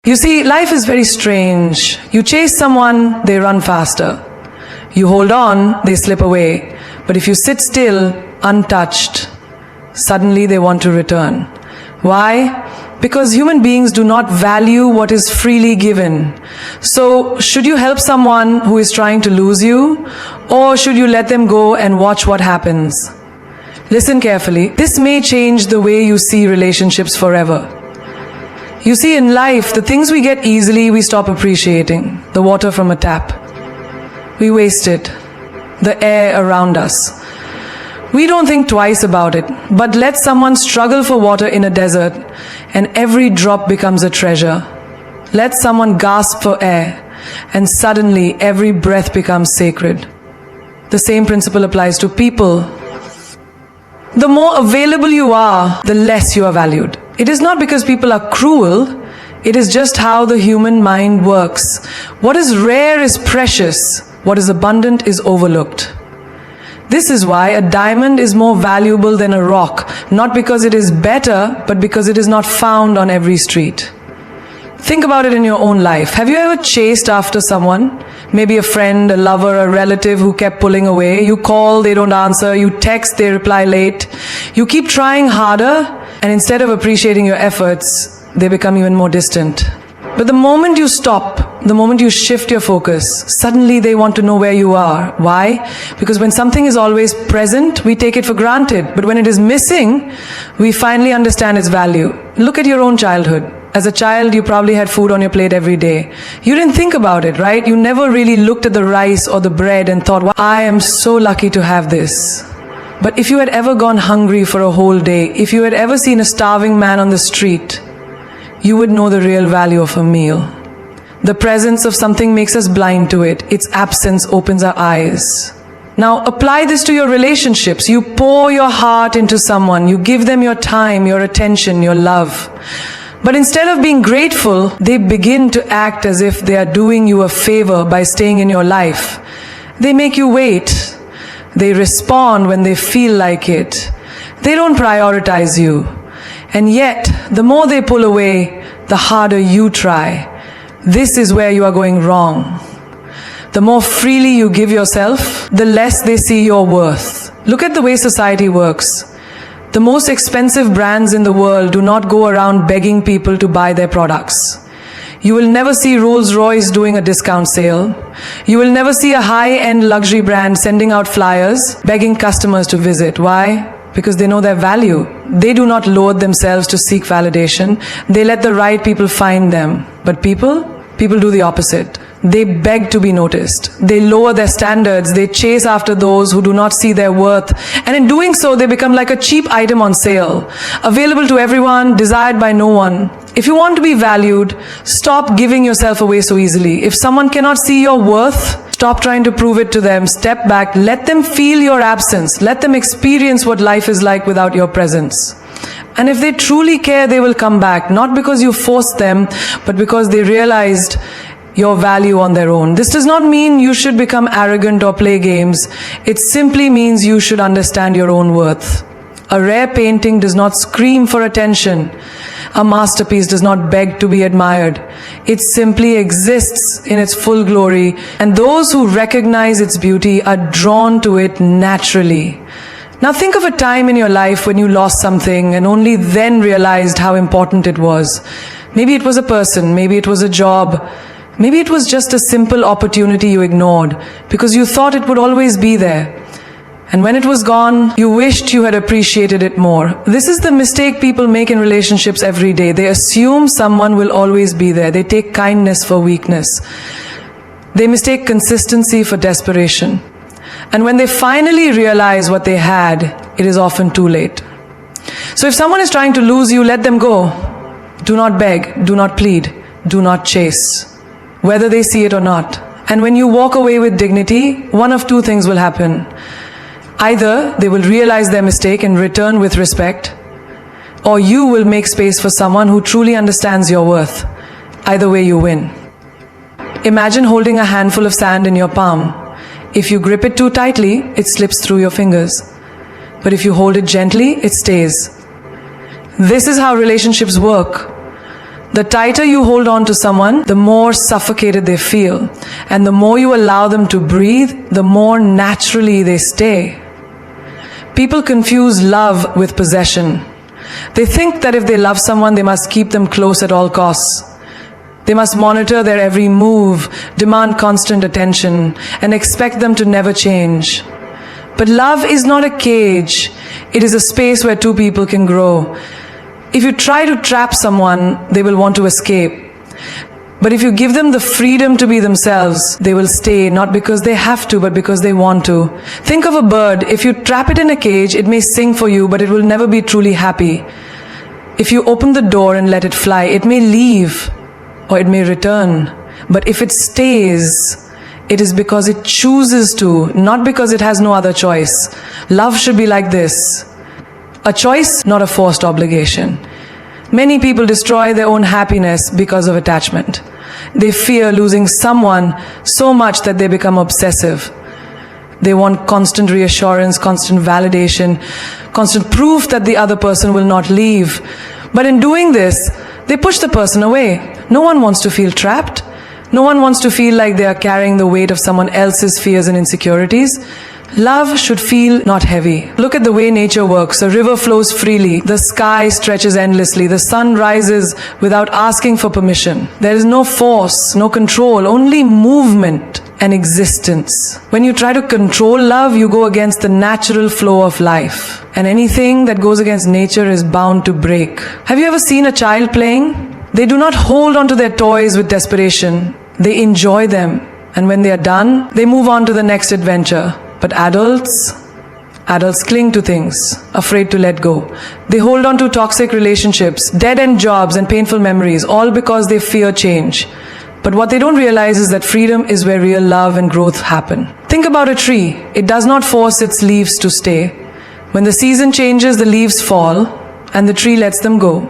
You see, life is very strange. You chase someone, they run faster. You hold on, they slip away. But if you sit still, untouched, suddenly they want to return. Why? Because human beings do not value what is freely given. So, should you help someone who is trying to lose you? Or should you let them go and watch what happens? Listen carefully. This may change the way you see relationships forever. You see, in life, the things we get easily, we stop appreciating. The water from a tap. We waste it. The air around us. We don't think twice about it. But let someone struggle for water in a desert, and every drop becomes a treasure. Let someone gasp for air, and suddenly every breath becomes sacred. The same principle applies to people. The more available you are, the less you are valued. It is not because people are cruel, it is just how the human mind works. What is rare is precious, what is abundant is overlooked. This is why a diamond is more valuable than a rock, not because it is better, but because it is not found on every street. Think about it in your own life. Have you ever chased after someone? Maybe a friend, a lover, a relative who kept pulling away. You call, they don't answer. You text, they reply late. You keep trying harder, and instead of appreciating your efforts, they become even more distant. But the moment you stop, the moment you shift your focus, suddenly they want to know where you are. Why? Because when something is always present, we take it for granted. But when it is missing, we finally understand its value. Look at your own childhood. As a child, you probably had food on your plate every day. You didn't think about it, right? You never really looked at the rice or the bread and thought, wow, I am so lucky to have this. But if you had ever gone hungry for a whole day, if you had ever seen a starving man on the street, you would know the real value of a meal. The presence of something makes us blind to it. Its absence opens our eyes. Now apply this to your relationships. You pour your heart into someone. You give them your time, your attention, your love. But instead of being grateful, they begin to act as if they are doing you a favor by staying in your life. They make you wait. They respond when they feel like it. They don't prioritize you. And yet, the more they pull away, the harder you try. This is where you are going wrong. The more freely you give yourself, the less they see your worth. Look at the way society works. The most expensive brands in the world do not go around begging people to buy their products. You will never see Rolls-Royce doing a discount sale. You will never see a high-end luxury brand sending out flyers, begging customers to visit. Why? Because they know their value. They do not load themselves to seek validation. They let the right people find them. But people do the opposite. They beg to be noticed. They lower their standards. They chase after those who do not see their worth. And in doing so, they become like a cheap item on sale, available to everyone, desired by no one. If you want to be valued, stop giving yourself away so easily. If someone cannot see your worth, stop trying to prove it to them. Step back. Let them feel your absence. Let them experience what life is like without your presence. And if they truly care, they will come back. Not because you forced them, but because they realized your value on their own. This does not mean you should become arrogant or play games. It simply means you should understand your own worth. A rare painting does not scream for attention. A masterpiece does not beg to be admired. It simply exists in its full glory, and those who recognize its beauty are drawn to it naturally. Now think of a time in your life when you lost something and only then realized how important it was. Maybe it was a person, maybe it was a job, maybe it was just a simple opportunity you ignored because you thought it would always be there. And when it was gone, you wished you had appreciated it more. This is the mistake people make in relationships every day. They assume someone will always be there. They take kindness for weakness. They mistake consistency for desperation. And when they finally realize what they had, it is often too late. So if someone is trying to lose you, let them go. Do not beg, do not plead, do not chase, whether they see it or not. And when you walk away with dignity, one of two things will happen. Either they will realize their mistake and return with respect, or you will make space for someone who truly understands your worth. Either way, you win. Imagine holding a handful of sand in your palm. If you grip it too tightly, it slips through your fingers. But if you hold it gently, it stays. This is how relationships work. The tighter you hold on to someone, the more suffocated they feel. And the more you allow them to breathe, the more naturally they stay. People confuse love with possession. They think that if they love someone, they must keep them close at all costs. They must monitor their every move, demand constant attention, and expect them to never change. But love is not a cage. It is a space where two people can grow. If you try to trap someone, they will want to escape. But if you give them the freedom to be themselves, they will stay, not because they have to, but because they want to. Think of a bird. If you trap it in a cage, it may sing for you, but it will never be truly happy. If you open the door and let it fly, it may leave, or it may return. But if it stays, it is because it chooses to, not because it has no other choice. Love should be like this. A choice, not a forced obligation. Many people destroy their own happiness because of attachment. They fear losing someone so much that they become obsessive. They want constant reassurance, constant validation, constant proof that the other person will not leave. But in doing this, they push the person away. No one wants to feel trapped. No one wants to feel like they are carrying the weight of someone else's fears and insecurities. Love should feel not heavy. Look at the way nature works. A river flows freely. The sky stretches endlessly. The sun rises without asking for permission. There is no force, no control, only movement and existence. When you try to control love, you go against the natural flow of life. And anything that goes against nature is bound to break. Have you ever seen a child playing? They do not hold on to their toys with desperation. They enjoy them. And when they are done, they move on to the next adventure. But adults cling to things, afraid to let go. They hold on to toxic relationships, dead-end jobs, and painful memories, all because they fear change. But what they don't realize is that freedom is where real love and growth happen. Think about a tree. It does not force its leaves to stay. When the season changes, the leaves fall, and the tree lets them go.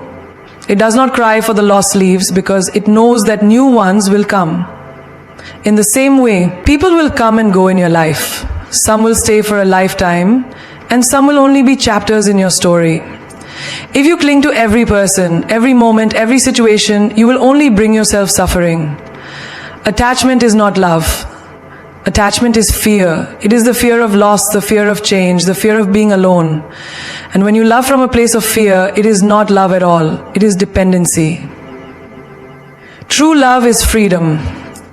It does not cry for the lost leaves because it knows that new ones will come. In the same way, people will come and go in your life. Some will stay for a lifetime, and some will only be chapters in your story. If you cling to every person, every moment, every situation, you will only bring yourself suffering. Attachment is not love. Attachment is fear. It is the fear of loss, the fear of change, the fear of being alone. And when you love from a place of fear, it is not love at all. It is dependency. True love is freedom.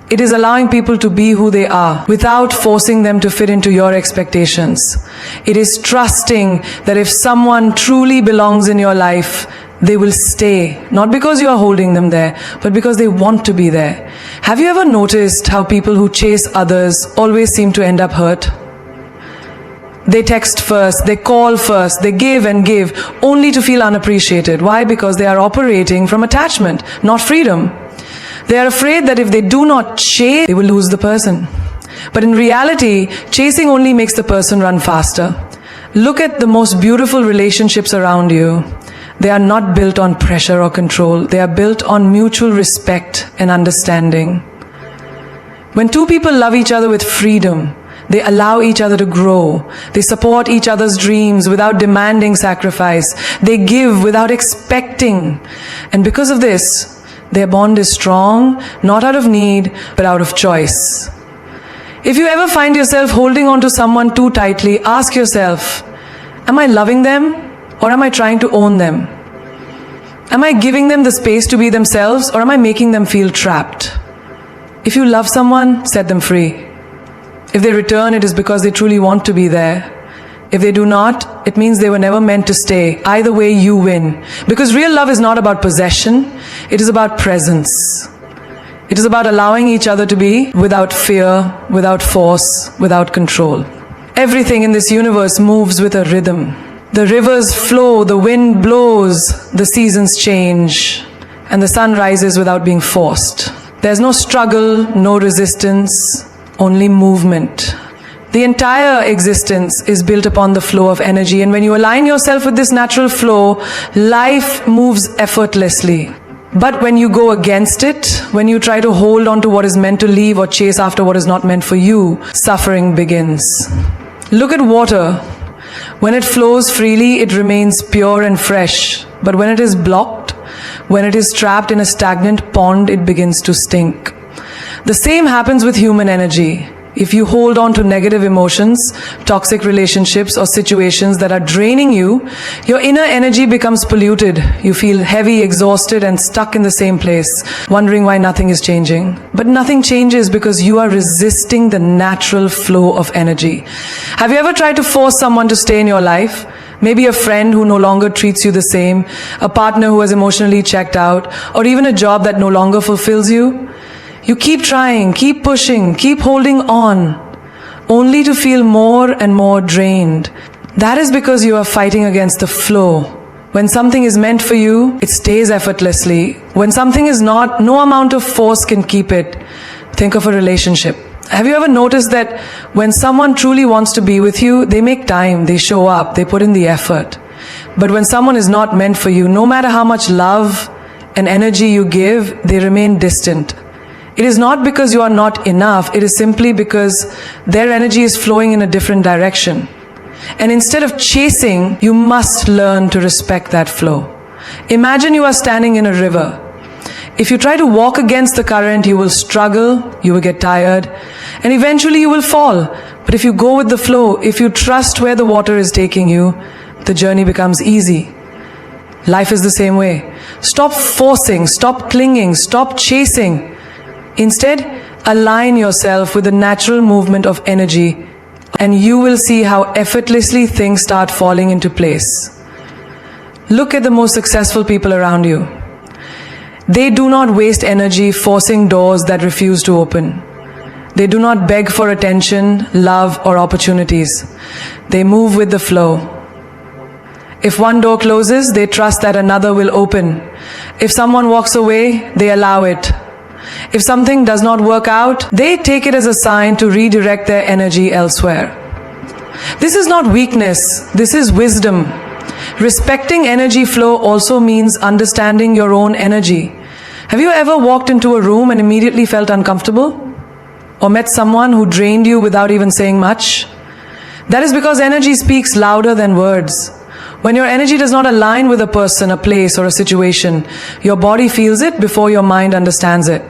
It is allowing people to be who they are without forcing them to fit into your expectations. It is trusting that if someone truly belongs in your life, they will stay, not because you are holding them there, but because they want to be there. Have you ever noticed how people who chase others always seem to end up hurt? They text first, they call first, they give and give, only to feel unappreciated. Why? Because they are operating from attachment, not freedom. They are afraid that if they do not chase, they will lose the person. But in reality, chasing only makes the person run faster. Look at the most beautiful relationships around you. They are not built on pressure or control. They are built on mutual respect and understanding. When two people love each other with freedom, they allow each other to grow. They support each other's dreams without demanding sacrifice. They give without expecting. And because of this, their bond is strong, not out of need, but out of choice. If you ever find yourself holding on to someone too tightly, ask yourself, am I loving them or am I trying to own them? Am I giving them the space to be themselves or am I making them feel trapped? If you love someone, set them free. If they return, it is because they truly want to be there. If they do not, it means they were never meant to stay. Either way, you win. Because real love is not about possession, it is about presence. It is about allowing each other to be without fear, without force, without control. Everything in this universe moves with a rhythm. The rivers flow, the wind blows, the seasons change, and the sun rises without being forced. There's no struggle, no resistance, only movement. The entire existence is built upon the flow of energy, and when you align yourself with this natural flow, life moves effortlessly. But when you go against it, when you try to hold on to what is meant to leave or chase after what is not meant for you, suffering begins. Look at water. When it flows freely, it remains pure and fresh. But when it is blocked, When it is trapped in a stagnant pond, it begins to stink. The same happens with human energy. If you hold on to negative emotions, toxic relationships, or situations that are draining you, your inner energy becomes polluted. You feel heavy, exhausted, and stuck in the same place, wondering why nothing is changing. But nothing changes because you are resisting the natural flow of energy. Have you ever tried to force someone to stay in your life? Maybe a friend who no longer treats you the same, a partner who has emotionally checked out, or even a job that no longer fulfills you? You keep trying, keep pushing, keep holding on, only to feel more and more drained. That is because you are fighting against the flow. When something is meant for you, it stays effortlessly. When something is not, no amount of force can keep it. Think of a relationship. Have you ever noticed that when someone truly wants to be with you, they make time, they show up, they put in the effort. But when someone is not meant for you, no matter how much love and energy you give, they remain distant. It is not because you are not enough, it is simply because their energy is flowing in a different direction. And instead of chasing, you must learn to respect that flow. Imagine you are standing in a river. If you try to walk against the current, you will struggle, you will get tired, and eventually you will fall. But if you go with the flow, if you trust where the water is taking you, the journey becomes easy. Life is the same way. Stop forcing, stop clinging, stop chasing. Instead, align yourself with the natural movement of energy, and you will see how effortlessly things start falling into place. Look at the most successful people around you. They do not waste energy forcing doors that refuse to open. They do not beg for attention, love, or opportunities. They move with the flow. If one door closes, they trust that another will open. If someone walks away, they allow it. If something does not work out, they take it as a sign to redirect their energy elsewhere. This is not weakness, this is wisdom. Respecting energy flow also means understanding your own energy. Have you ever walked into a room and immediately felt uncomfortable? Or met someone who drained you without even saying much? That is because energy speaks louder than words. When your energy does not align with a person, a place, or a situation, your body feels it before your mind understands it.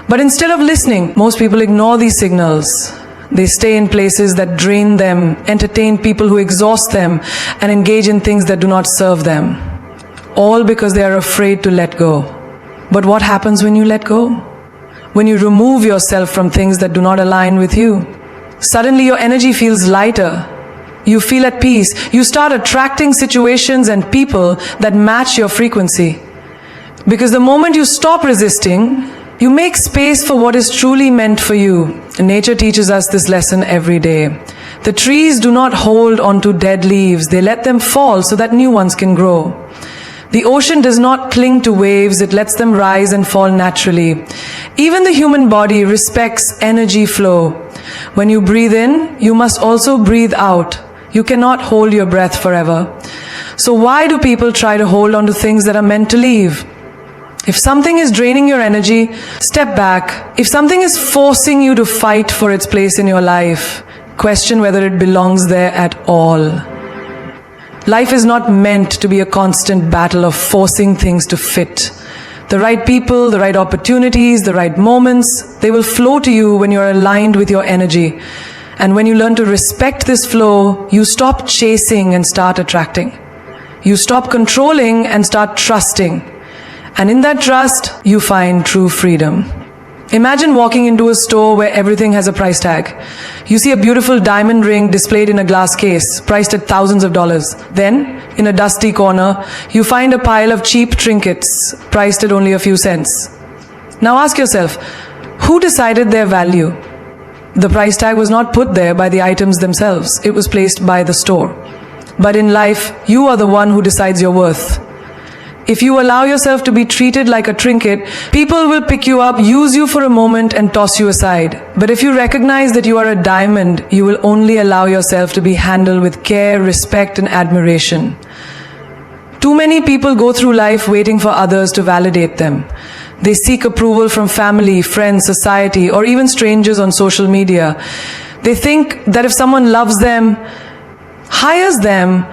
But instead of listening, most people ignore these signals. They stay in places that drain them, entertain people who exhaust them, and engage in things that do not serve them. All because they are afraid to let go. But what happens when you let go? When you remove yourself from things that do not align with you, suddenly your energy feels lighter. You feel at peace. You start attracting situations and people that match your frequency. Because the moment you stop resisting, you make space for what is truly meant for you. Nature teaches us this lesson every day. The trees do not hold onto dead leaves. They let them fall so that new ones can grow. The ocean does not cling to waves. It lets them rise and fall naturally. Even the human body respects energy flow. When you breathe in, you must also breathe out. You cannot hold your breath forever. So why do people try to hold on to things that are meant to leave? If something is draining your energy, step back. If something is forcing you to fight for its place in your life, question whether it belongs there at all. Life is not meant to be a constant battle of forcing things to fit. The right people, the right opportunities, the right moments, they will flow to you when you are aligned with your energy. And when you learn to respect this flow, you stop chasing and start attracting. You stop controlling and start trusting. And in that trust, you find true freedom. Imagine walking into a store where everything has a price tag. You see a beautiful diamond ring displayed in a glass case, priced at thousands of dollars. Then, in a dusty corner, you find a pile of cheap trinkets, priced at only a few cents. Now ask yourself, who decided their value? The price tag was not put there by the items themselves. It was placed by the store. But in life, you are the one who decides your worth. If you allow yourself to be treated like a trinket, people will pick you up, use you for a moment, and toss you aside. But if you recognize that you are a diamond, you will only allow yourself to be handled with care, respect, and admiration. Too many people go through life waiting for others to validate them. They seek approval from family, friends, society, or even strangers on social media. They think that if someone loves them, hires them,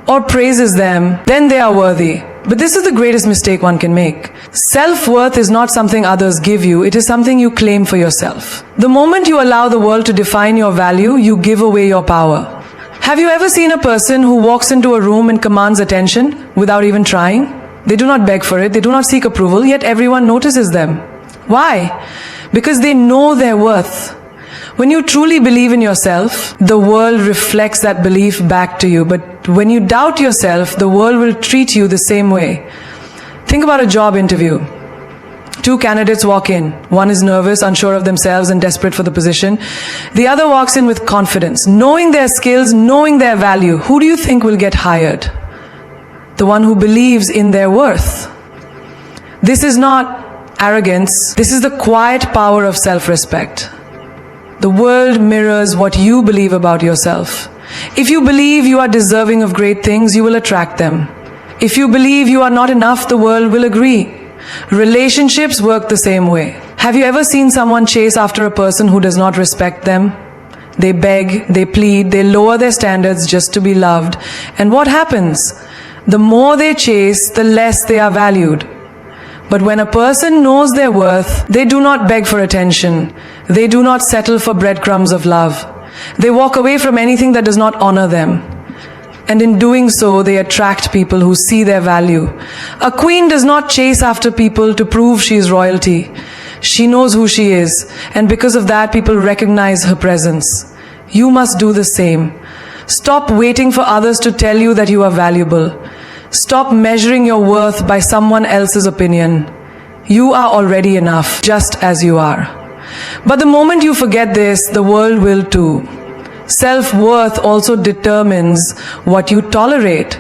or praises them, then they are worthy. But this is the greatest mistake one can make. Self-worth is not something others give you, it is something you claim for yourself. The moment you allow the world to define your value, you give away your power. Have you ever seen a person who walks into a room and commands attention without even trying? They do not beg for it, they do not seek approval, yet everyone notices them. Why? Because they know their worth. When you truly believe in yourself, the world reflects that belief back to you. But when you doubt yourself, the world will treat you the same way. Think about a job interview. Two candidates walk in. One is nervous, unsure of themselves, and desperate for the position. The other walks in with confidence, knowing their skills, knowing their value. Who do you think will get hired? The one who believes in their worth. This is not arrogance. This is the quiet power of self-respect. The world mirrors what you believe about yourself. If you believe you are deserving of great things, you will attract them. If you believe you are not enough, the world will agree. Relationships work the same way. Have you ever seen someone chase after a person who does not respect them? They beg, they plead, they lower their standards just to be loved. And what happens? The more they chase, the less they are valued. But when a person knows their worth, they do not beg for attention. They do not settle for breadcrumbs of love. They walk away from anything that does not honor them. And in doing so, they attract people who see their value. A queen does not chase after people to prove she is royalty. She knows who she is, and because of that, people recognize her presence. You must do the same. Stop waiting for others to tell you that you are valuable. Stop measuring your worth by someone else's opinion. You are already enough, just as you are. But the moment you forget this, the world will too. Self-worth also determines what you tolerate.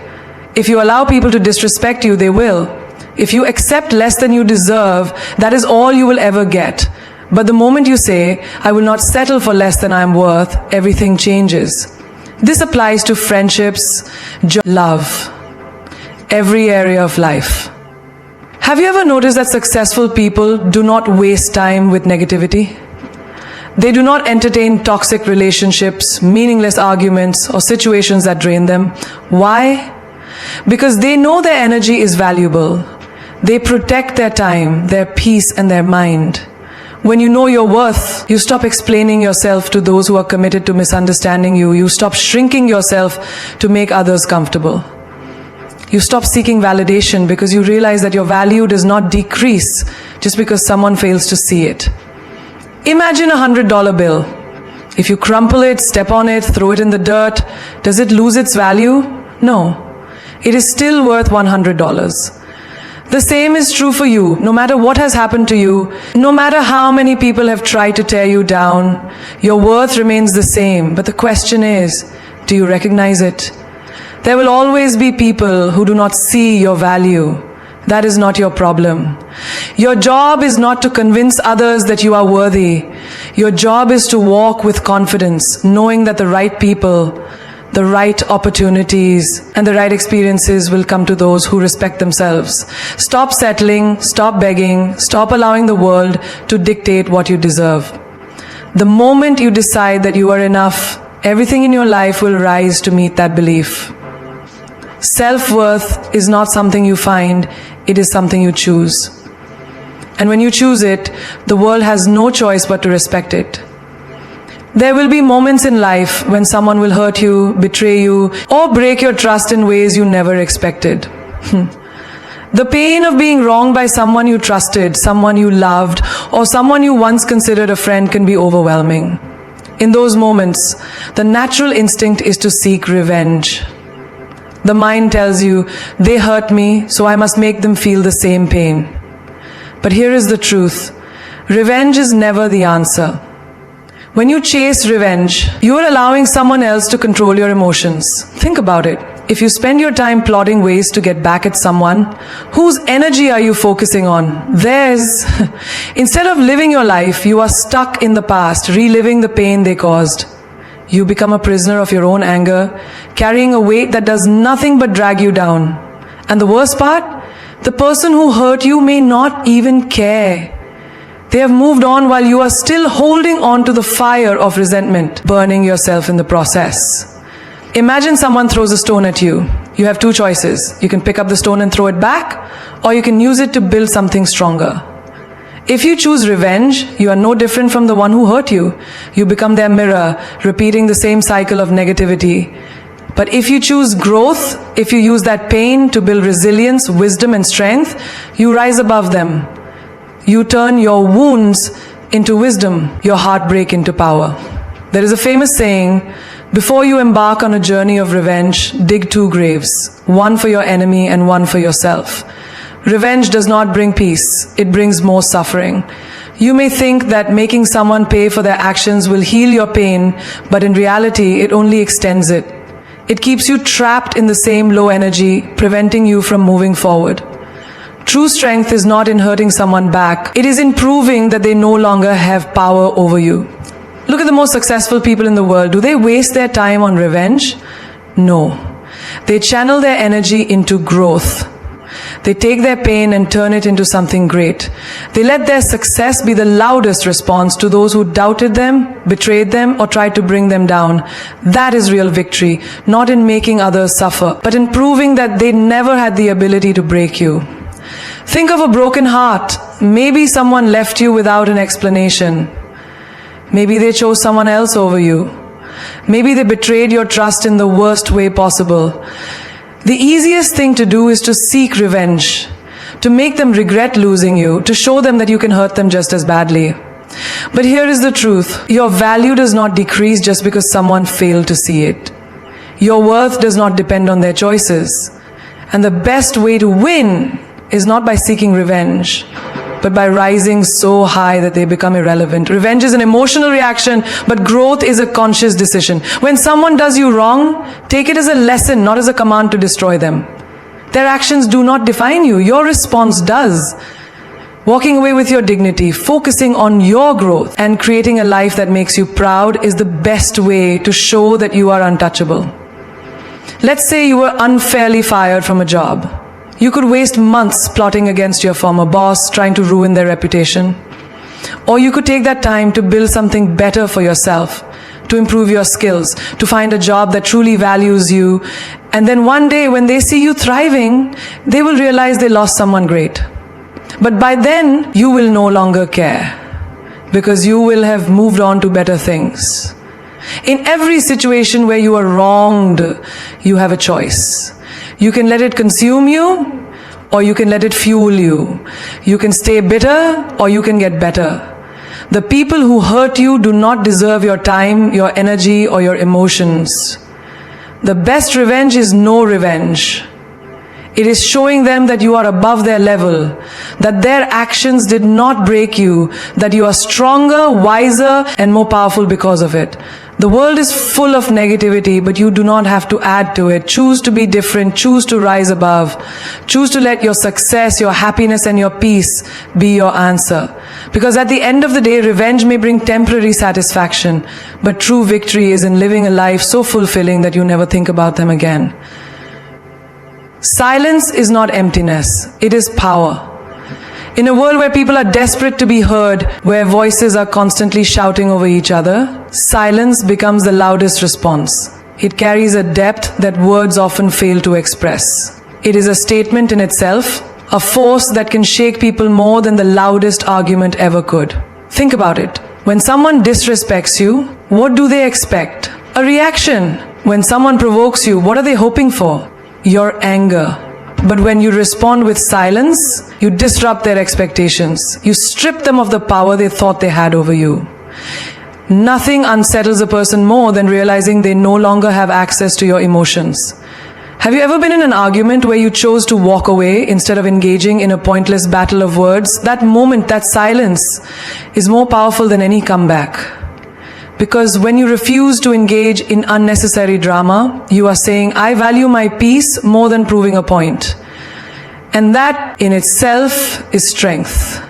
If you allow people to disrespect you, they will. If you accept less than you deserve, that is all you will ever get. But the moment you say, I will not settle for less than I am worth, everything changes. This applies to friendships, love, every area of life. Have you ever noticed that successful people do not waste time with negativity? They do not entertain toxic relationships, meaningless arguments, or situations that drain them. Why? Because they know their energy is valuable. They protect their time, their peace, and their mind. When you know your worth, you stop explaining yourself to those who are committed to misunderstanding you. You stop shrinking yourself to make others comfortable. You stop seeking validation because you realize that your value does not decrease just because someone fails to see it. Imagine a $100 bill. If you crumple it, step on it, throw it in the dirt, does it lose its value? No. It is still worth $100. The same is true for you. No matter what has happened to you, no matter how many people have tried to tear you down, your worth remains the same. But the question is, do you recognize it? There will always be people who do not see your value. That is not your problem. Your job is not to convince others that you are worthy. Your job is to walk with confidence, knowing that the right people, the right opportunities, and the right experiences will come to those who respect themselves. Stop settling, stop begging, stop allowing the world to dictate what you deserve. The moment you decide that you are enough, everything in your life will rise to meet that belief. Self-worth is not something you find, it is something you choose. And when you choose it, the world has no choice but to respect it. There will be moments in life when someone will hurt you, betray you, or break your trust in ways you never expected. The pain of being wronged by someone you trusted, someone you loved, or someone you once considered a friend can be overwhelming. In those moments, the natural instinct is to seek revenge. The mind tells you, they hurt me, so I must make them feel the same pain. But here is the truth. Revenge is never the answer. When you chase revenge, you are allowing someone else to control your emotions. Think about it. If you spend your time plotting ways to get back at someone, whose energy are you focusing on? Theirs. Instead of living your life, you are stuck in the past, reliving the pain they caused. You become a prisoner of your own anger, carrying a weight that does nothing but drag you down. And the worst part? The person who hurt you may not even care. They have moved on while you are still holding on to the fire of resentment, burning yourself in the process. Imagine someone throws a stone at you. You have two choices. You can pick up the stone and throw it back, or you can use it to build something stronger. If you choose revenge, you are no different from the one who hurt you. You become their mirror, repeating the same cycle of negativity. But if you choose growth, if you use that pain to build resilience, wisdom and strength, you rise above them. You turn your wounds into wisdom, your heartbreak into power. There is a famous saying, before you embark on a journey of revenge, dig two graves, one for your enemy and one for yourself. Revenge does not bring peace, it brings more suffering. You may think that making someone pay for their actions will heal your pain, but in reality, it only extends it. It keeps you trapped in the same low energy, preventing you from moving forward. True strength is not in hurting someone back, it is in proving that they no longer have power over you. Look at the most successful people in the world. Do they waste their time on revenge? No. They channel their energy into growth. They take their pain and turn it into something great. They let their success be the loudest response to those who doubted them, betrayed them, or tried to bring them down. That is real victory, not in making others suffer, but in proving that they never had the ability to break you. Think of a broken heart. Maybe someone left you without an explanation. Maybe they chose someone else over you. Maybe they betrayed your trust in the worst way possible. The easiest thing to do is to seek revenge, to make them regret losing you, to show them that you can hurt them just as badly. But here is the truth. Your value does not decrease just because someone failed to see it. Your worth does not depend on their choices. And the best way to win is not by seeking revenge, but by rising so high that they become irrelevant. Revenge is an emotional reaction, but growth is a conscious decision. When someone does you wrong, take it as a lesson, not as a command to destroy them. Their actions do not define you. Your response does. Walking away with your dignity, focusing on your growth, and creating a life that makes you proud is the best way to show that you are untouchable. Let's say you were unfairly fired from a job. You could waste months plotting against your former boss, trying to ruin their reputation. Or you could take that time to build something better for yourself, to improve your skills, to find a job that truly values you. And then one day when they see you thriving, they will realize they lost someone great. But by then, you will no longer care, because you will have moved on to better things. In every situation where you are wronged, you have a choice. You can let it consume you, or you can let it fuel you. You can stay bitter, or you can get better. The people who hurt you do not deserve your time, your energy, or your emotions. The best revenge is no revenge. It is showing them that you are above their level, that their actions did not break you, that you are stronger, wiser, and more powerful because of it. The world is full of negativity, but you do not have to add to it. Choose to be different, choose to rise above. Choose to let your success, your happiness, and your peace be your answer. Because at the end of the day, revenge may bring temporary satisfaction, but true victory is in living a life so fulfilling that you never think about them again. Silence is not emptiness, it is power. In a world where people are desperate to be heard, where voices are constantly shouting over each other, silence becomes the loudest response. It carries a depth that words often fail to express. It is a statement in itself, a force that can shake people more than the loudest argument ever could. Think about it. When someone disrespects you, what do they expect? A reaction. When someone provokes you, what are they hoping for? Your anger. But when you respond with silence, you disrupt their expectations. You strip them of the power they thought they had over you. Nothing unsettles a person more than realizing they no longer have access to your emotions. Have you ever been in an argument where you chose to walk away instead of engaging in a pointless battle of words? That moment, that silence, is more powerful than any comeback. Because when you refuse to engage in unnecessary drama, you are saying, I value my peace more than proving a point. And that in itself is strength.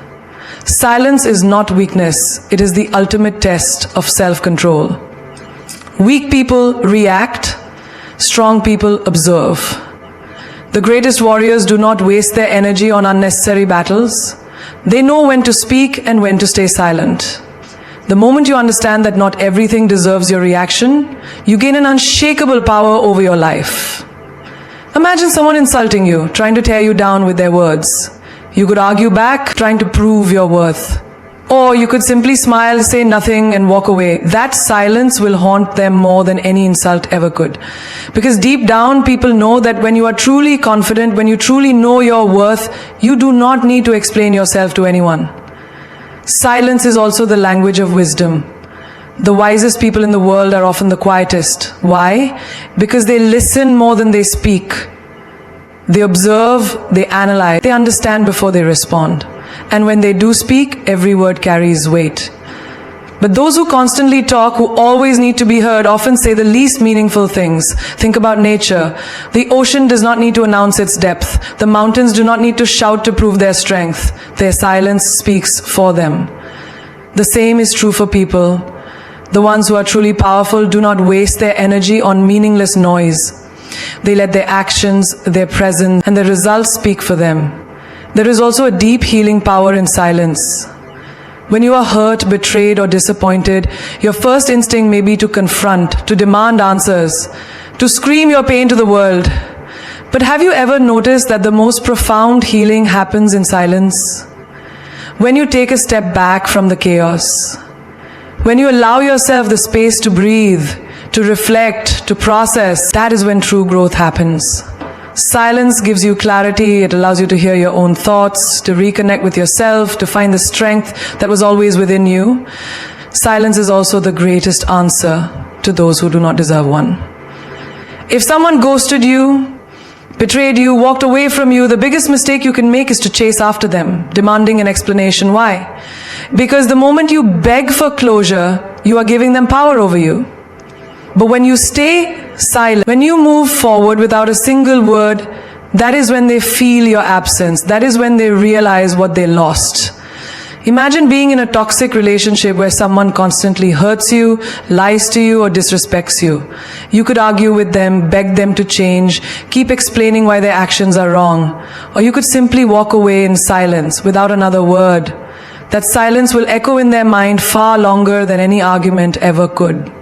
Silence is not weakness, it is the ultimate test of self-control. Weak people react, strong people observe. The greatest warriors do not waste their energy on unnecessary battles. They know when to speak and when to stay silent. The moment you understand that not everything deserves your reaction, you gain an unshakable power over your life. Imagine someone insulting you, trying to tear you down with their words. You could argue back, trying to prove your worth. Or you could simply smile, say nothing, and walk away. That silence will haunt them more than any insult ever could. Because deep down, people know that when you are truly confident, when you truly know your worth, you do not need to explain yourself to anyone. Silence is also the language of wisdom. The wisest people in the world are often the quietest. Why? Because they listen more than they speak. They observe, they analyze, they understand before they respond. And when they do speak, every word carries weight. But those who constantly talk, who always need to be heard, often say the least meaningful things. Think about nature. The ocean does not need to announce its depth. The mountains do not need to shout to prove their strength. Their silence speaks for them. The same is true for people. The ones who are truly powerful do not waste their energy on meaningless noise. They let their actions, their presence, and the results speak for them. There is also a deep healing power in silence. When you are hurt, betrayed, or disappointed, your first instinct may be to confront, to demand answers, to scream your pain to the world. But have you ever noticed that the most profound healing happens in silence? When you take a step back from the chaos, when you allow yourself the space to breathe, to reflect, to process, that is when true growth happens. Silence gives you clarity, it allows you to hear your own thoughts, to reconnect with yourself, to find the strength that was always within you. Silence is also the greatest answer to those who do not deserve one. If someone ghosted you, betrayed you, walked away from you, the biggest mistake you can make is to chase after them, demanding an explanation. Why? Because the moment you beg for closure, you are giving them power over you. But when you stay silent, when you move forward without a single word, that is when they feel your absence. That is when they realize what they lost. Imagine being in a toxic relationship where someone constantly hurts you, lies to you, or disrespects you. You could argue with them, beg them to change, keep explaining why their actions are wrong. Or you could simply walk away in silence without another word. That silence will echo in their mind far longer than any argument ever could.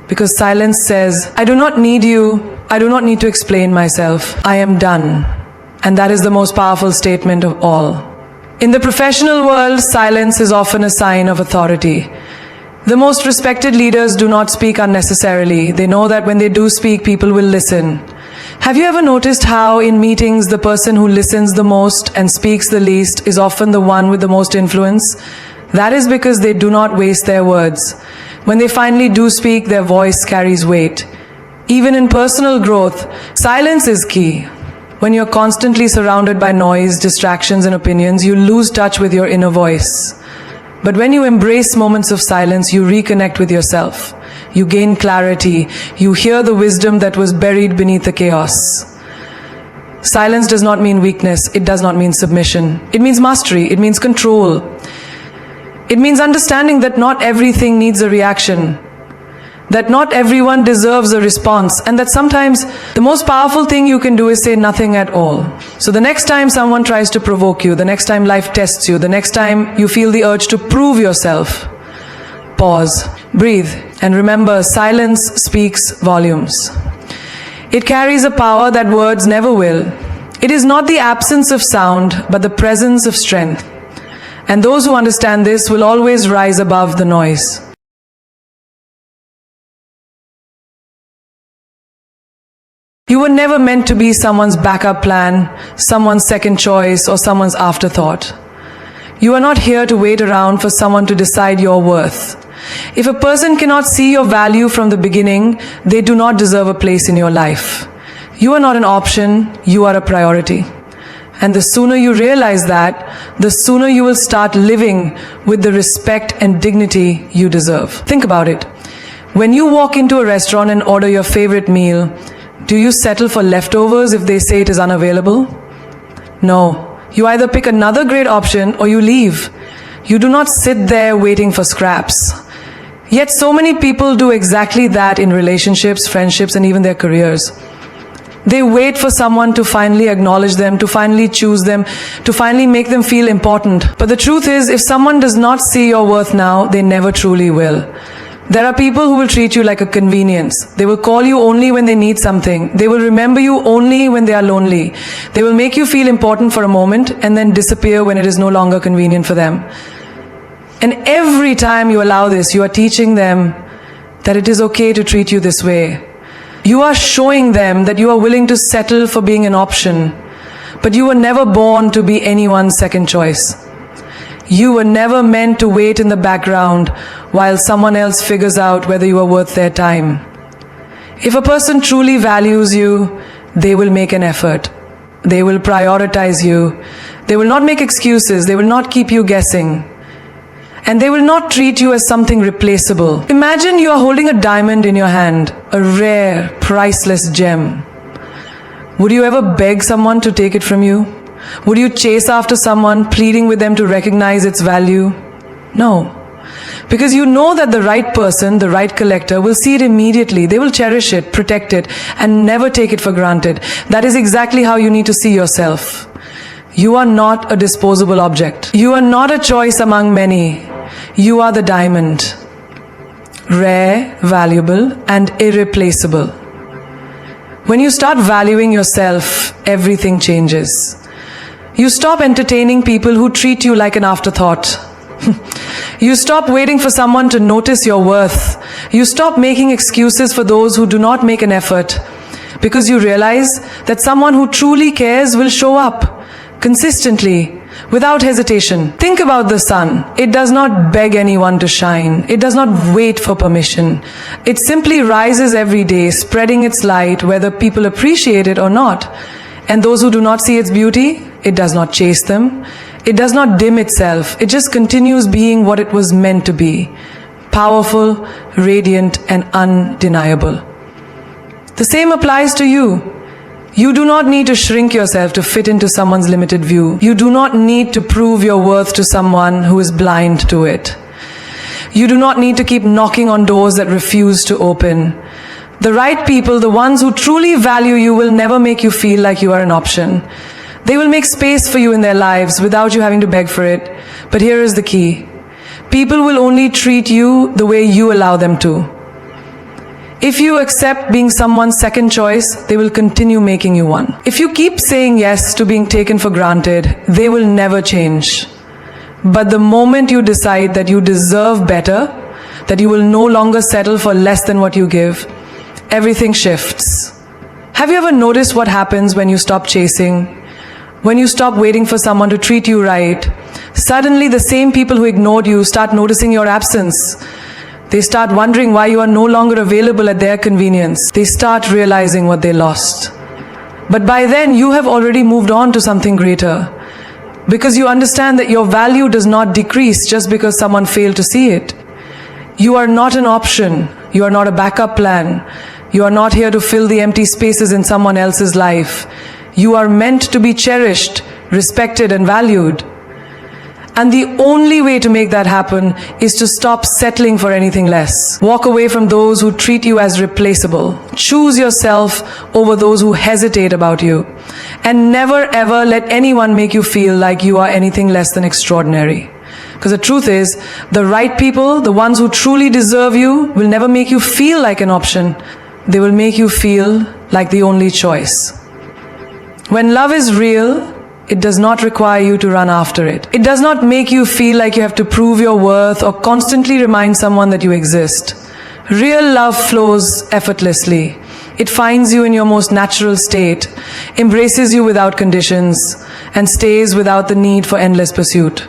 Because silence says, I do not need you, I do not need to explain myself, I am done. And that is the most powerful statement of all. In the professional world, silence is often a sign of authority. The most respected leaders do not speak unnecessarily. They know that when they do speak, people will listen. Have you ever noticed how in meetings, the person who listens the most and speaks the least is often the one with the most influence? That is because they do not waste their words. When they finally do speak, their voice carries weight. Even in personal growth, silence is key. When you're constantly surrounded by noise, distractions, and opinions, you lose touch with your inner voice. But when you embrace moments of silence, you reconnect with yourself. You gain clarity. You hear the wisdom that was buried beneath the chaos. Silence does not mean weakness. It does not mean submission. It means mastery. It means control. It means understanding that not everything needs a reaction, that not everyone deserves a response, and that sometimes the most powerful thing you can do is say nothing at all. So the next time someone tries to provoke you, the next time life tests you, the next time you feel the urge to prove yourself, pause, breathe, and remember, silence speaks volumes. It carries a power that words never will. It is not the absence of sound, but the presence of strength. And those who understand this will always rise above the noise. You were never meant to be someone's backup plan, someone's second choice, or someone's afterthought. You are not here to wait around for someone to decide your worth. If a person cannot see your value from the beginning, they do not deserve a place in your life. You are not an option, you are a priority. And the sooner you realize that, the sooner you will start living with the respect and dignity you deserve. Think about it. When you walk into a restaurant and order your favorite meal, do you settle for leftovers if they say it is unavailable? No. You either pick another great option or you leave. You do not sit there waiting for scraps. Yet so many people do exactly that in relationships, friendships, and even their careers. They wait for someone to finally acknowledge them, to finally choose them, to finally make them feel important. But the truth is, if someone does not see your worth now, they never truly will. There are people who will treat you like a convenience. They will call you only when they need something. They will remember you only when they are lonely. They will make you feel important for a moment and then disappear when it is no longer convenient for them. And every time you allow this, you are teaching them that it is okay to treat you this way. You are showing them that you are willing to settle for being an option, but you were never born to be anyone's second choice. You were never meant to wait in the background while someone else figures out whether you are worth their time. If a person truly values you, they will make an effort. They will prioritize you. They will not make excuses. They will not keep you guessing. And they will not treat you as something replaceable. Imagine you are holding a diamond in your hand, a rare, priceless gem. Would you ever beg someone to take it from you? Would you chase after someone, pleading with them to recognize its value? No. Because you know that the right person, the right collector, will see it immediately. They will cherish it, protect it, and never take it for granted. That is exactly how you need to see yourself. You are not a disposable object. You are not a choice among many. You are the diamond. Rare, valuable, and irreplaceable. When you start valuing yourself, everything changes. You stop entertaining people who treat you like an afterthought. You stop waiting for someone to notice your worth. You stop making excuses for those who do not make an effort, because you realize that someone who truly cares will show up consistently, without hesitation. Think about the sun. It does not beg anyone to shine. It does not wait for permission. It simply rises every day, spreading its light whether people appreciate it or not. And those who do not see its beauty, it does not chase them. It does not dim itself. It just continues being what it was meant to be. Powerful, radiant, and undeniable. The same applies to you. You do not need to shrink yourself to fit into someone's limited view. You do not need to prove your worth to someone who is blind to it. You do not need to keep knocking on doors that refuse to open. The right people, the ones who truly value you, will never make you feel like you are an option. They will make space for you in their lives without you having to beg for it. But here is the key. People will only treat you the way you allow them to. If you accept being someone's second choice, they will continue making you one. If you keep saying yes to being taken for granted, they will never change. But the moment you decide that you deserve better, that you will no longer settle for less than what you give, everything shifts. Have you ever noticed what happens when you stop chasing? When you stop waiting for someone to treat you right, suddenly the same people who ignored you start noticing your absence. They start wondering why you are no longer available at their convenience. They start realizing what they lost. But by then, you have already moved on to something greater. Because you understand that your value does not decrease just because someone failed to see it. You are not an option. You are not a backup plan. You are not here to fill the empty spaces in someone else's life. You are meant to be cherished, respected, and valued. And the only way to make that happen is to stop settling for anything less. Walk away from those who treat you as replaceable. Choose yourself over those who hesitate about you. And never ever let anyone make you feel like you are anything less than extraordinary. Because the truth is, the right people, the ones who truly deserve you, will never make you feel like an option. They will make you feel like the only choice. When love is real, it does not require you to run after it. It does not make you feel like you have to prove your worth or constantly remind someone that you exist. Real love flows effortlessly. It finds you in your most natural state, embraces you without conditions, and stays without the need for endless pursuit.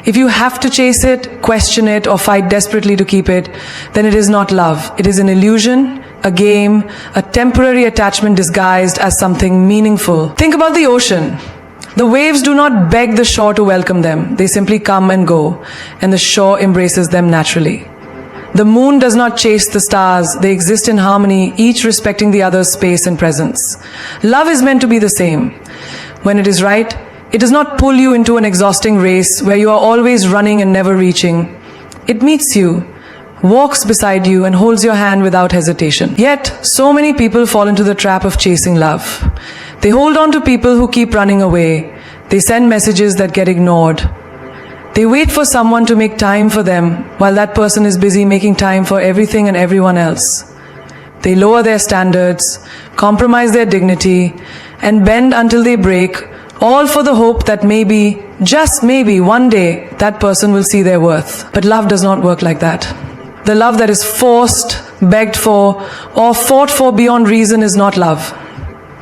If you have to chase it, question it, or fight desperately to keep it, then it is not love. It is an illusion, a game, a temporary attachment disguised as something meaningful. Think about the ocean. The waves do not beg the shore to welcome them. They simply come and go, and the shore embraces them naturally. The moon does not chase the stars. They exist in harmony, each respecting the other's space and presence. Love is meant to be the same. When it is right, it does not pull you into an exhausting race where you are always running and never reaching. It meets you, walks beside you, and holds your hand without hesitation. Yet, so many people fall into the trap of chasing love. They hold on to people who keep running away. They send messages that get ignored. They wait for someone to make time for them while that person is busy making time for everything and everyone else. They lower their standards, compromise their dignity, and bend until they break, all for the hope that maybe, just maybe, one day that person will see their worth. But love does not work like that. The love that is forced, begged for, or fought for beyond reason is not love.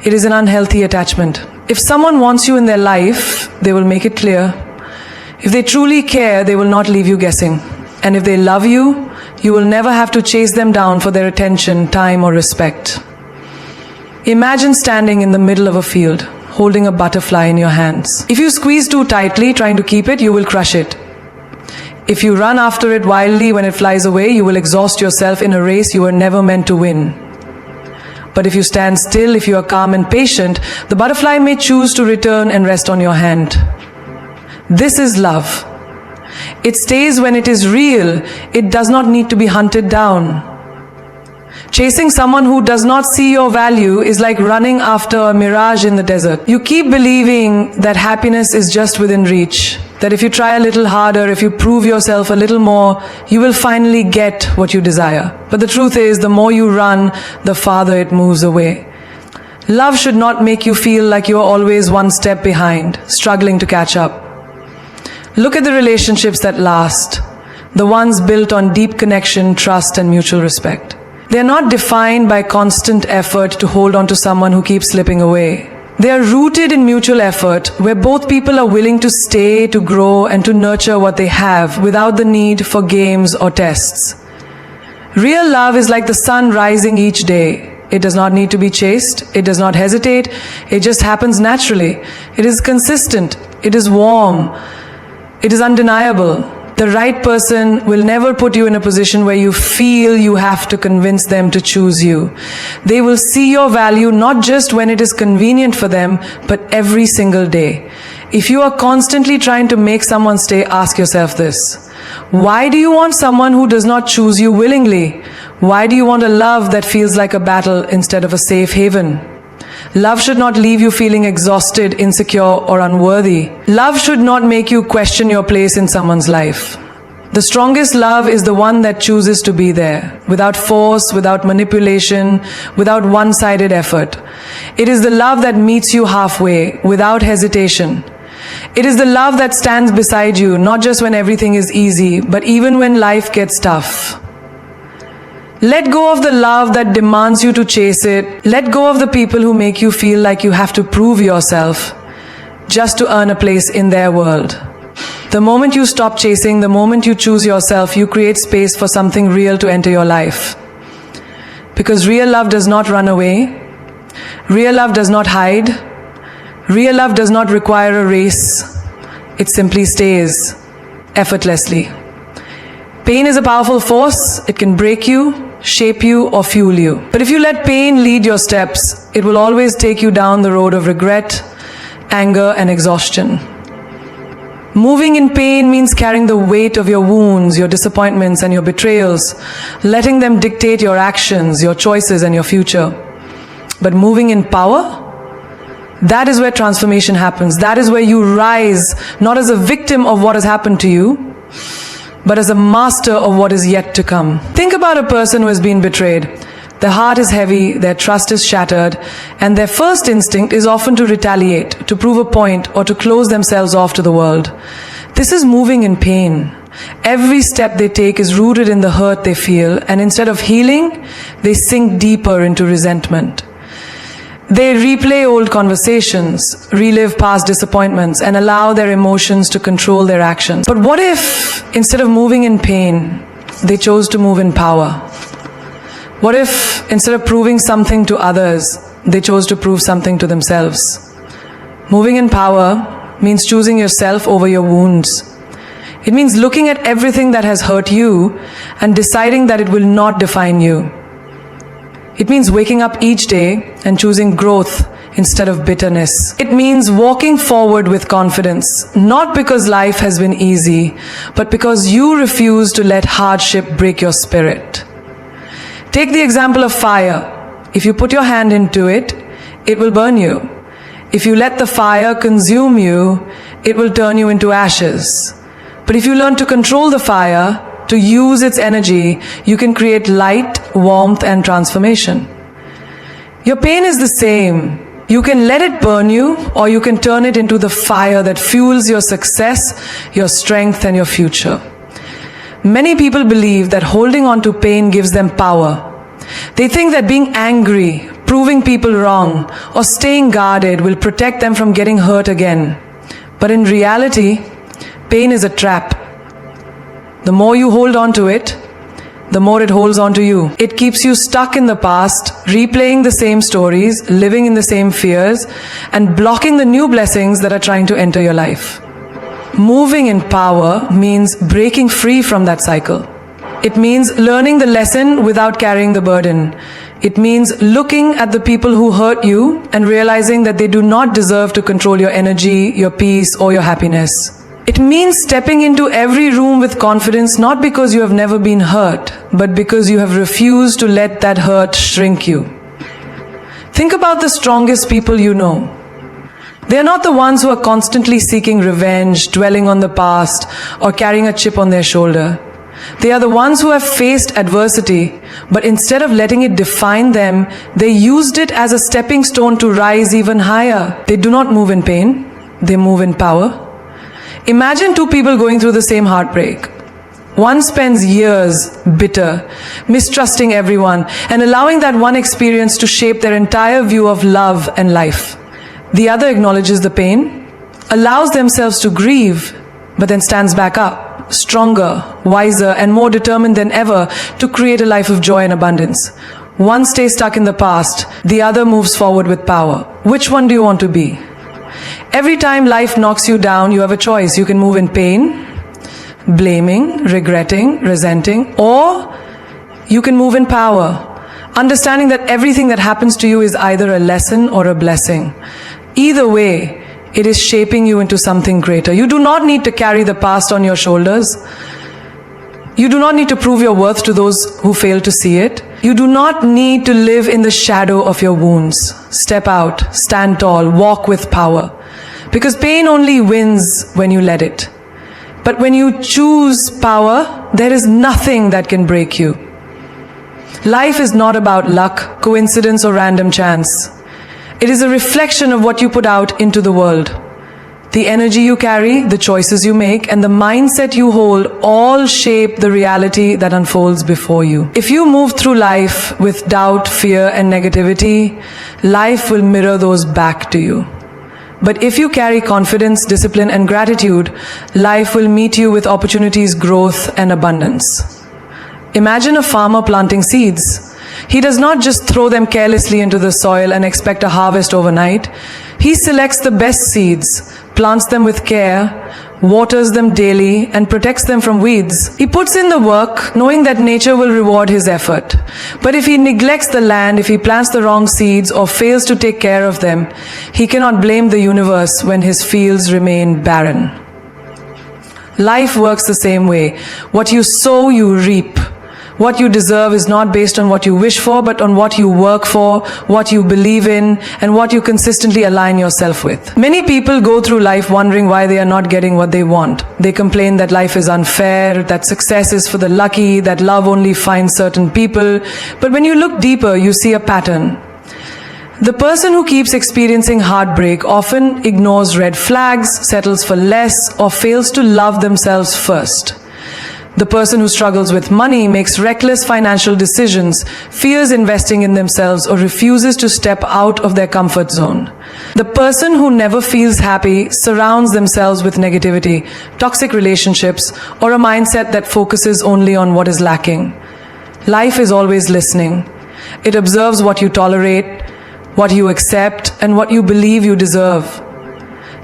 It is an unhealthy attachment. If someone wants you in their life, they will make it clear. If they truly care, they will not leave you guessing. And if they love you, you will never have to chase them down for their attention, time, or respect. Imagine standing in the middle of a field, holding a butterfly in your hands. If you squeeze too tightly, trying to keep it, you will crush it. If you run after it wildly when it flies away, you will exhaust yourself in a race you were never meant to win. But if you stand still, if you are calm and patient, the butterfly may choose to return and rest on your hand. This is love. It stays when it is real. It does not need to be hunted down. Chasing someone who does not see your value is like running after a mirage in the desert. You keep believing that happiness is just within reach, that if you try a little harder, if you prove yourself a little more, you will finally get what you desire. But the truth is, the more you run, the farther it moves away. Love should not make you feel like you are always one step behind, struggling to catch up. Look at the relationships that last, the ones built on deep connection, trust, and mutual respect. They are not defined by constant effort to hold on to someone who keeps slipping away. They are rooted in mutual effort, where both people are willing to stay, to grow, and to nurture what they have without the need for games or tests. Real love is like the sun rising each day. It does not need to be chased. It does not hesitate. It just happens naturally. It is consistent. It is warm. It is undeniable. The right person will never put you in a position where you feel you have to convince them to choose you. They will see your value not just when it is convenient for them, but every single day. If you are constantly trying to make someone stay, ask yourself this. Why do you want someone who does not choose you willingly? Why do you want a love that feels like a battle instead of a safe haven? Love should not leave you feeling exhausted, insecure, or unworthy. Love should not make you question your place in someone's life. The strongest love is the one that chooses to be there, without force, without manipulation, without one-sided effort. It is the love that meets you halfway, without hesitation. It is the love that stands beside you, not just when everything is easy, but even when life gets tough. Let go of the love that demands you to chase it. Let go of the people who make you feel like you have to prove yourself just to earn a place in their world. The moment you stop chasing, the moment you choose yourself, you create space for something real to enter your life. Because real love does not run away. Real love does not hide. Real love does not require a race. It simply stays effortlessly. Pain is a powerful force. It can break you, shape you, or fuel you. But if you let pain lead your steps, it will always take you down the road of regret, anger, and exhaustion. Moving in pain means carrying the weight of your wounds, your disappointments, and your betrayals, letting them dictate your actions, your choices, and your future. But moving in power, that is where transformation happens. That is where you rise, not as a victim of what has happened to you, but as a master of what is yet to come. Think about a person who has been betrayed. Their heart is heavy, their trust is shattered, and their first instinct is often to retaliate, to prove a point, or to close themselves off to the world. This is moving in pain. Every step they take is rooted in the hurt they feel, and instead of healing, they sink deeper into resentment. They replay old conversations, relive past disappointments, and allow their emotions to control their actions. But what if, instead of moving in pain, they chose to move in power? What if, instead of proving something to others, they chose to prove something to themselves? Moving in power means choosing yourself over your wounds. It means looking at everything that has hurt you and deciding that it will not define you. It means waking up each day and choosing growth instead of bitterness. It means walking forward with confidence, not because life has been easy, but because you refuse to let hardship break your spirit. Take the example of fire. If you put your hand into it, it will burn you. If you let the fire consume you, it will turn you into ashes. But if you learn to control the fire, to use its energy, you can create light, warmth, and transformation. Your pain is the same. You can let it burn you, or you can turn it into the fire that fuels your success, your strength, and your future. Many people believe that holding on to pain gives them power. They think that being angry, proving people wrong, or staying guarded will protect them from getting hurt again. But in reality, pain is a trap. The more you hold on to it, the more it holds on to you. It keeps you stuck in the past, replaying the same stories, living in the same fears, and blocking the new blessings that are trying to enter your life. Moving in power means breaking free from that cycle. It means learning the lesson without carrying the burden. It means looking at the people who hurt you and realizing that they do not deserve to control your energy, your peace, or your happiness. It means stepping into every room with confidence, not because you have never been hurt, but because you have refused to let that hurt shrink you. Think about the strongest people you know. They are not the ones who are constantly seeking revenge, dwelling on the past, or carrying a chip on their shoulder. They are the ones who have faced adversity, but instead of letting it define them, they used it as a stepping stone to rise even higher. They do not move in pain, they move in power. Imagine two people going through the same heartbreak. One spends years bitter, mistrusting everyone, and allowing that one experience to shape their entire view of love and life. The other acknowledges the pain, allows themselves to grieve, but then stands back up, stronger, wiser, and more determined than ever to create a life of joy and abundance. One stays stuck in the past, the other moves forward with power. Which one do you want to be? Every time life knocks you down, you have a choice. You can move in pain, blaming, regretting, resenting, or you can move in power, understanding that everything that happens to you is either a lesson or a blessing. Either way, it is shaping you into something greater. You do not need to carry the past on your shoulders. You do not need to prove your worth to those who fail to see it. You do not need to live in the shadow of your wounds. Step out, stand tall, walk with power. Because pain only wins when you let it. But when you choose power, there is nothing that can break you. Life is not about luck, coincidence, or random chance. It is a reflection of what you put out into the world. The energy you carry, the choices you make, and the mindset you hold all shape the reality that unfolds before you. If you move through life with doubt, fear, and negativity, life will mirror those back to you. But if you carry confidence, discipline, and gratitude, life will meet you with opportunities, growth, and abundance. Imagine a farmer planting seeds. He does not just throw them carelessly into the soil and expect a harvest overnight. He selects the best seeds, plants them with care, waters them daily, and protects them from weeds. He puts in the work, knowing that nature will reward his effort. But if he neglects the land, if he plants the wrong seeds, or fails to take care of them, he cannot blame the universe when his fields remain barren. Life works the same way. What you sow, you reap. What you deserve is not based on what you wish for, but on what you work for, what you believe in, and what you consistently align yourself with. Many people go through life wondering why they are not getting what they want. They complain that life is unfair, that success is for the lucky, that love only finds certain people. But when you look deeper, you see a pattern. The person who keeps experiencing heartbreak often ignores red flags, settles for less, or fails to love themselves first. The person who struggles with money makes reckless financial decisions, fears investing in themselves, or refuses to step out of their comfort zone. The person who never feels happy surrounds themselves with negativity, toxic relationships, or a mindset that focuses only on what is lacking. Life is always listening. It observes what you tolerate, what you accept, and what you believe you deserve.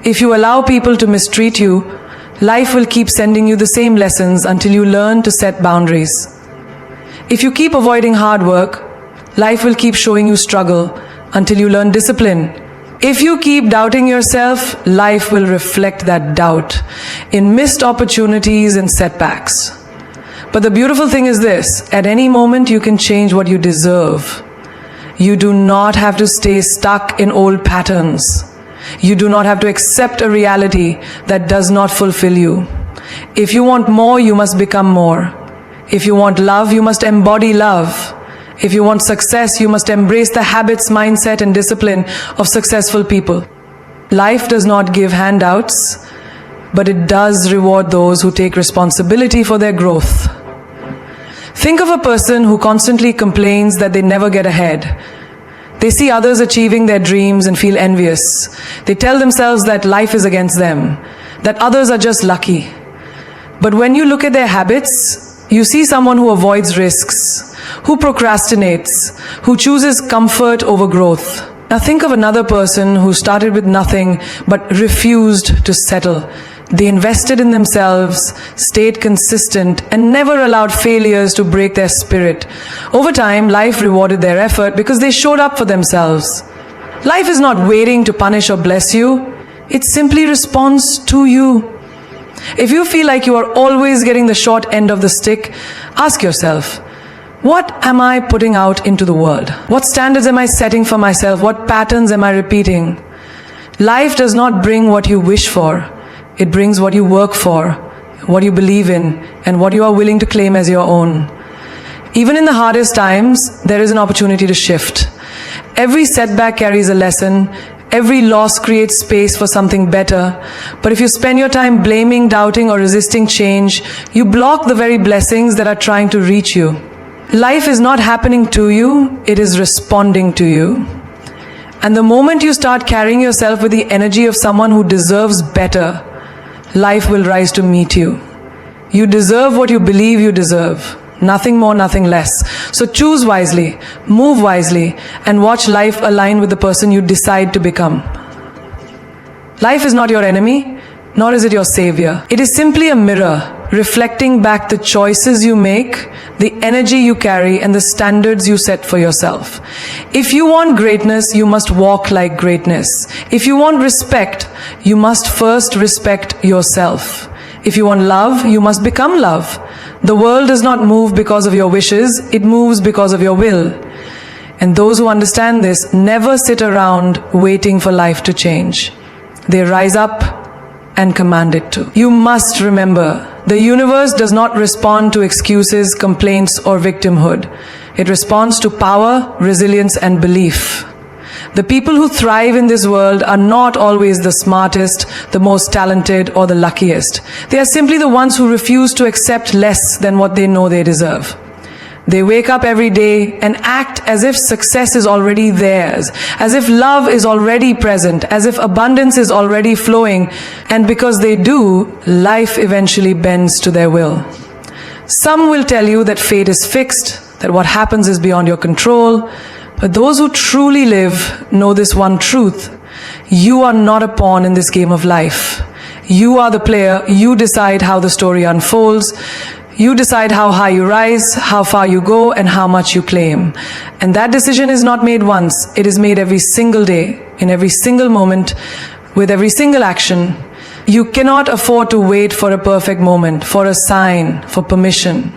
If you allow people to mistreat you, life will keep sending you the same lessons until you learn to set boundaries. If you keep avoiding hard work, life will keep showing you struggle until you learn discipline. If you keep doubting yourself, life will reflect that doubt in missed opportunities and setbacks. But the beautiful thing is this: at any moment you can change what you deserve. You do not have to stay stuck in old patterns. You do not have to accept a reality that does not fulfill you. If you want more, you must become more. If you want love, you must embody love. If you want success, you must embrace the habits, mindset, and discipline of successful people. Life does not give handouts, but it does reward those who take responsibility for their growth. Think of a person who constantly complains that they never get ahead. They see others achieving their dreams and feel envious. They tell themselves that life is against them, that others are just lucky. But when you look at their habits, you see someone who avoids risks, who procrastinates, who chooses comfort over growth. Now think of another person who started with nothing but refused to settle. They invested in themselves, stayed consistent, and never allowed failures to break their spirit. Over time, life rewarded their effort because they showed up for themselves. Life is not waiting to punish or bless you. It simply responds to you. If you feel like you are always getting the short end of the stick, ask yourself, what am I putting out into the world? What standards am I setting for myself? What patterns am I repeating? Life does not bring what you wish for. It brings what you work for, what you believe in, and what you are willing to claim as your own. Even in the hardest times, there is an opportunity to shift. Every setback carries a lesson. Every loss creates space for something better. But if you spend your time blaming, doubting, or resisting change, you block the very blessings that are trying to reach you. Life is not happening to you, it is responding to you. And the moment you start carrying yourself with the energy of someone who deserves better, life will rise to meet you. You deserve what you believe you deserve. Nothing more, nothing less. So choose wisely, move wisely, and watch life align with the person you decide to become. Life is not your enemy, nor is it your savior. It is simply a mirror, reflecting back the choices you make, the energy you carry, and the standards you set for yourself. If you want greatness, you must walk like greatness. If you want respect, you must first respect yourself. If you want love, you must become love. The world does not move because of your wishes, it moves because of your will. And those who understand this never sit around waiting for life to change. They rise up and command it to. You must remember, the universe does not respond to excuses, complaints, or victimhood. It responds to power, resilience, and belief. The people who thrive in this world are not always the smartest, the most talented, or the luckiest. They are simply the ones who refuse to accept less than what they know they deserve. They wake up every day and act as if success is already theirs, as if love is already present, as if abundance is already flowing, and because they do, life eventually bends to their will. Some will tell you that fate is fixed, that what happens is beyond your control, but those who truly live know this one truth: you are not a pawn in this game of life. You are the player. You decide how the story unfolds. You decide how high you rise, how far you go, and how much you claim. And that decision is not made once. It is made every single day, in every single moment, with every single action. You cannot afford to wait for a perfect moment, for a sign, for permission.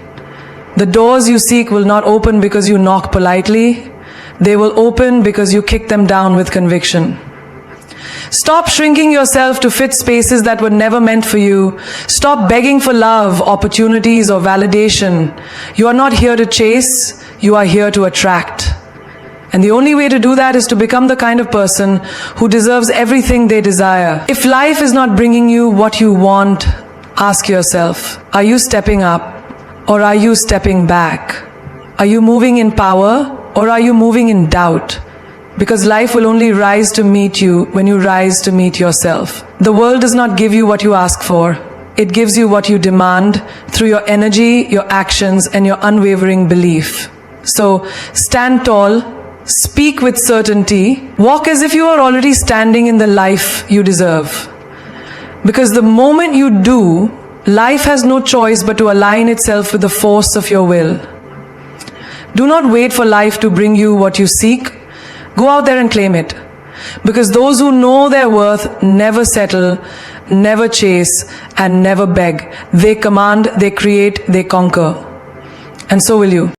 The doors you seek will not open because you knock politely. They will open because you kick them down with conviction. Stop shrinking yourself to fit spaces that were never meant for you. Stop begging for love, opportunities, or validation. You are not here to chase, you are here to attract. And the only way to do that is to become the kind of person who deserves everything they desire. If life is not bringing you what you want, ask yourself, are you stepping up or are you stepping back? Are you moving in power or are you moving in doubt? Because life will only rise to meet you when you rise to meet yourself. The world does not give you what you ask for. It gives you what you demand through your energy, your actions, and your unwavering belief. So stand tall, speak with certainty, walk as if you are already standing in the life you deserve. Because the moment you do, life has no choice but to align itself with the force of your will. Do not wait for life to bring you what you seek. Go out there and claim it. Because those who know their worth never settle, never chase, and never beg. They command, they create, they conquer. And so will you.